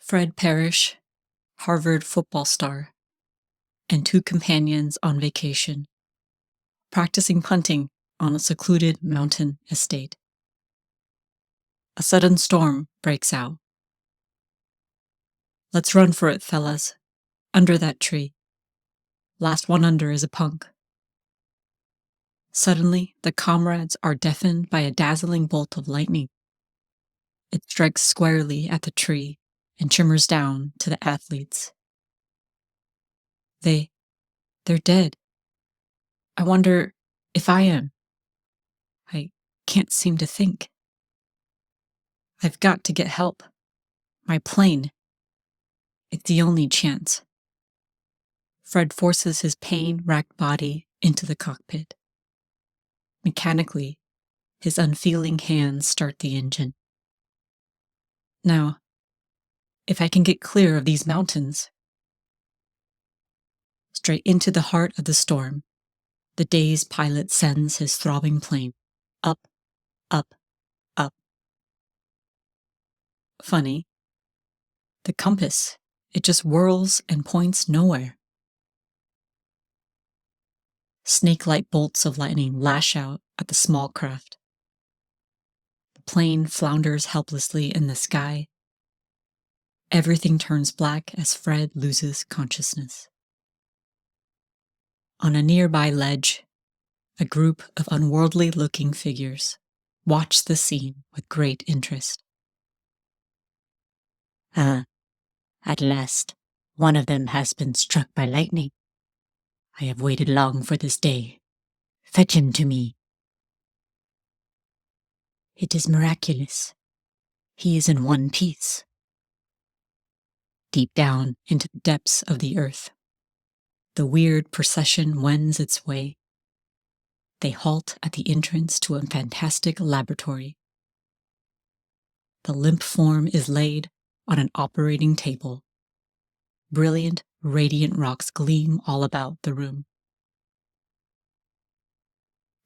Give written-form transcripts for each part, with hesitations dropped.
Fred Parrish, Harvard football star, and two companions on vacation, practicing punting on a secluded mountain estate. A sudden storm breaks out. "Let's run for it, fellas. Under that tree. Last one under is a punk." Suddenly, the comrades are deafened by a dazzling bolt of lightning. It strikes squarely at the tree and shimmers down to the athletes. They're dead. I wonder if I am. I can't seem to think. I've got to get help. My plane. It's the only chance. Fred forces his pain-racked body into the cockpit. Mechanically, his unfeeling hands start the engine. Now, if I can get clear of these mountains. Straight into the heart of the storm, the dazed pilot sends his throbbing plane. Up, up, up. Funny. The compass, it just whirls and points nowhere. Snake-like bolts of lightning lash out at the small craft. The plane flounders helplessly in the sky. Everything turns black as Fred loses consciousness. On a nearby ledge, a group of unworldly-looking figures watch the scene with great interest. At last, one of them has been struck by lightning. I have waited long for this day. Fetch him to me. It is miraculous. He is in one piece. Deep down into the depths of the earth, the weird procession wends its way. They halt at the entrance to a fantastic laboratory. The limp form is laid on an operating table. Brilliant, radiant rocks gleam all about the room.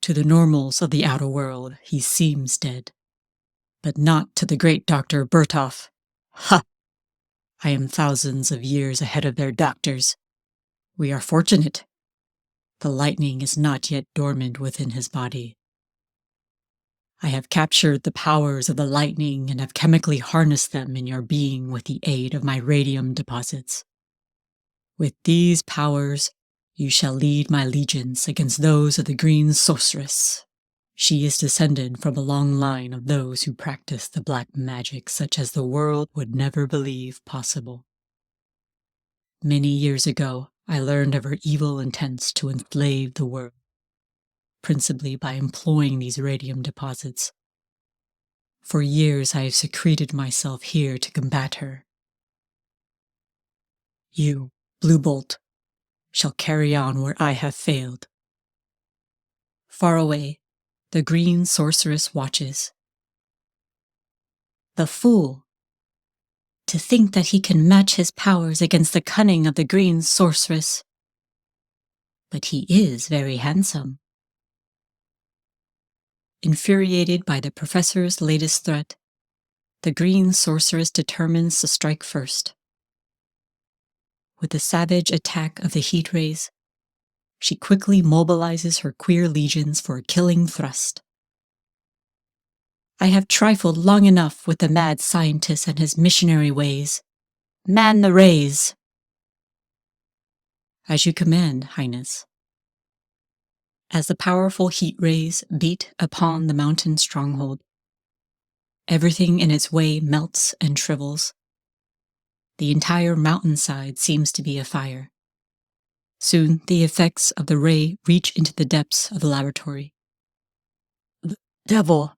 To the normals of the outer world, he seems dead. But not to the great Dr. Berthoff. Ha! I am thousands of years ahead of their doctors. We are fortunate. The lightning is not yet dormant within his body. I have captured the powers of the lightning and have chemically harnessed them in your being with the aid of my radium deposits. With these powers, you shall lead my legions against those of the green sorceress. She is descended from a long line of those who practice the black magic such as the world would never believe possible. Many years ago, I learned of her evil intents to enslave the world, principally by employing these radium deposits. For years I have secreted myself here to combat her. You, Blue Bolt, shall carry on where I have failed. Far away, the green sorceress watches. The fool! To think that he can match his powers against the cunning of the green sorceress. But he is very handsome. Infuriated by the professor's latest threat, the green sorceress determines to strike first. With the savage attack of the heat rays, she quickly mobilizes her queer legions for a killing thrust. I have trifled long enough with the mad scientist and his missionary ways. Man the rays! As you command, Highness. As the powerful heat rays beat upon the mountain stronghold, everything in its way melts and shrivels. The entire mountainside seems to be afire. Soon the effects of the ray reach into the depths of the laboratory. The devil!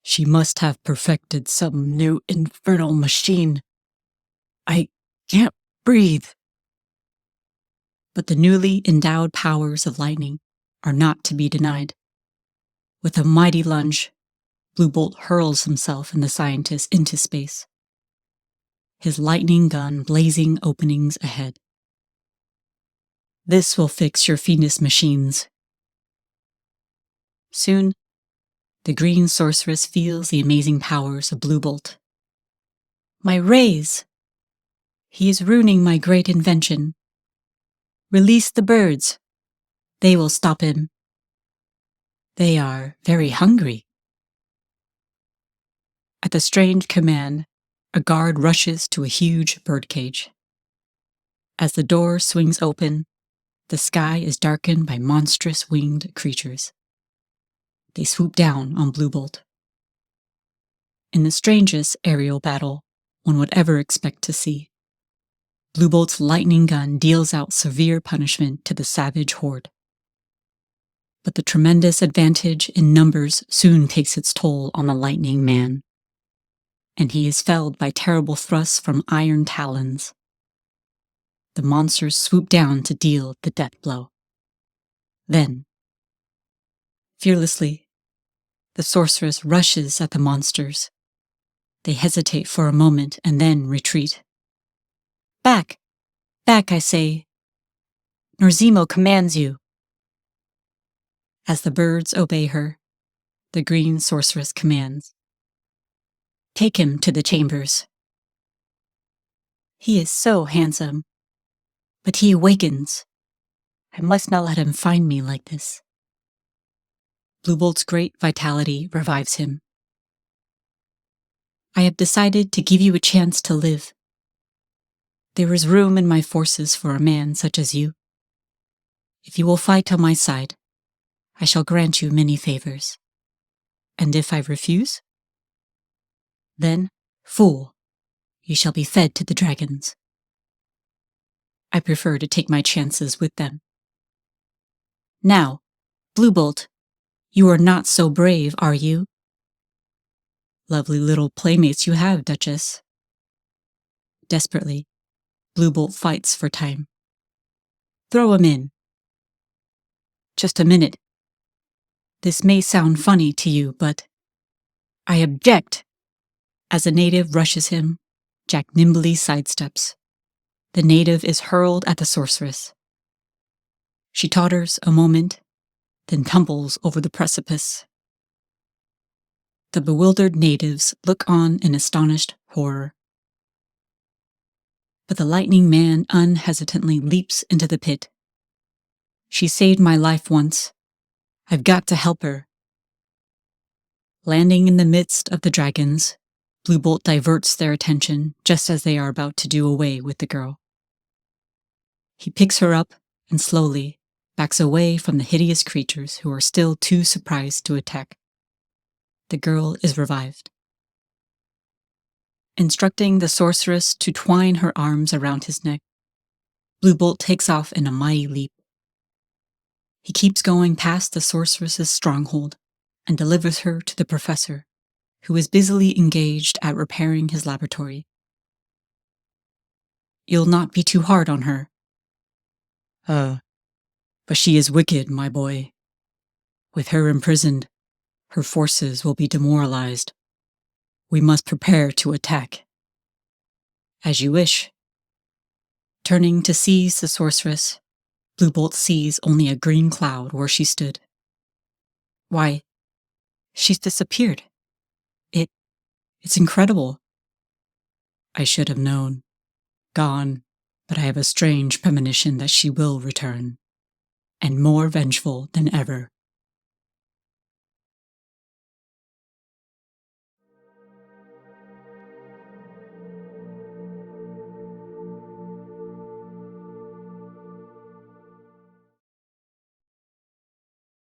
She must have perfected some new infernal machine. I can't breathe. But the newly endowed powers of lightning are not to be denied. With a mighty lunge, Blue Bolt hurls himself and the scientist into space, his lightning gun blazing openings ahead. This will fix your Phoenix machines. Soon, the green sorceress feels the amazing powers of Blue Bolt. My rays! He is ruining my great invention. Release the birds. They will stop him. They are very hungry. At the strange command, a guard rushes to a huge birdcage. As the door swings open, the sky is darkened by monstrous winged creatures. They swoop down on Bluebolt. In the strangest aerial battle one would ever expect to see, Bluebolt's lightning gun deals out severe punishment to the savage horde. But the tremendous advantage in numbers soon takes its toll on the lightning man, and he is felled by terrible thrusts from iron talons. The monsters swoop down to deal the death blow. Then, fearlessly, the sorceress rushes at the monsters. They hesitate for a moment and then retreat. Back! Back, I say! Norzimo commands you! As the birds obey her, the green sorceress commands. Take him to the chambers. He is so handsome, but he awakens. I must not let him find me like this. Bluebolt's great vitality revives him. I have decided to give you a chance to live. There is room in my forces for a man such as you. If you will fight on my side, I shall grant you many favors. And if I refuse? Then, fool, you shall be fed to the dragons. I prefer to take my chances with them. Now, Bluebolt, you are not so brave, are you? Lovely little playmates you have, Duchess. Desperately, Bluebolt fights for time. Throw him in. Just a minute. This may sound funny to you, but I object. As a native rushes him, Jack nimbly sidesteps. The native is hurled at the sorceress. She totters a moment, then tumbles over the precipice. The bewildered natives look on in astonished horror. But the lightning man unhesitantly leaps into the pit. She saved my life once. I've got to help her. Landing in the midst of the dragons, Bluebolt diverts their attention just as they are about to do away with the girl. He picks her up and slowly backs away from the hideous creatures who are still too surprised to attack. The girl is revived. Instructing the sorceress to twine her arms around his neck, Bluebolt takes off in a mighty leap. He keeps going past the sorceress's stronghold and delivers her to the professor, who is busily engaged at repairing his laboratory. You'll not be too hard on her. But she is wicked, my boy. With her imprisoned, her forces will be demoralized. We must prepare to attack. As you wish. Turning to seize the sorceress, Bluebolt sees only a green cloud where she stood. Why, she's disappeared. It's incredible. I should have known. Gone, but I have a strange premonition that she will return, and more vengeful than ever.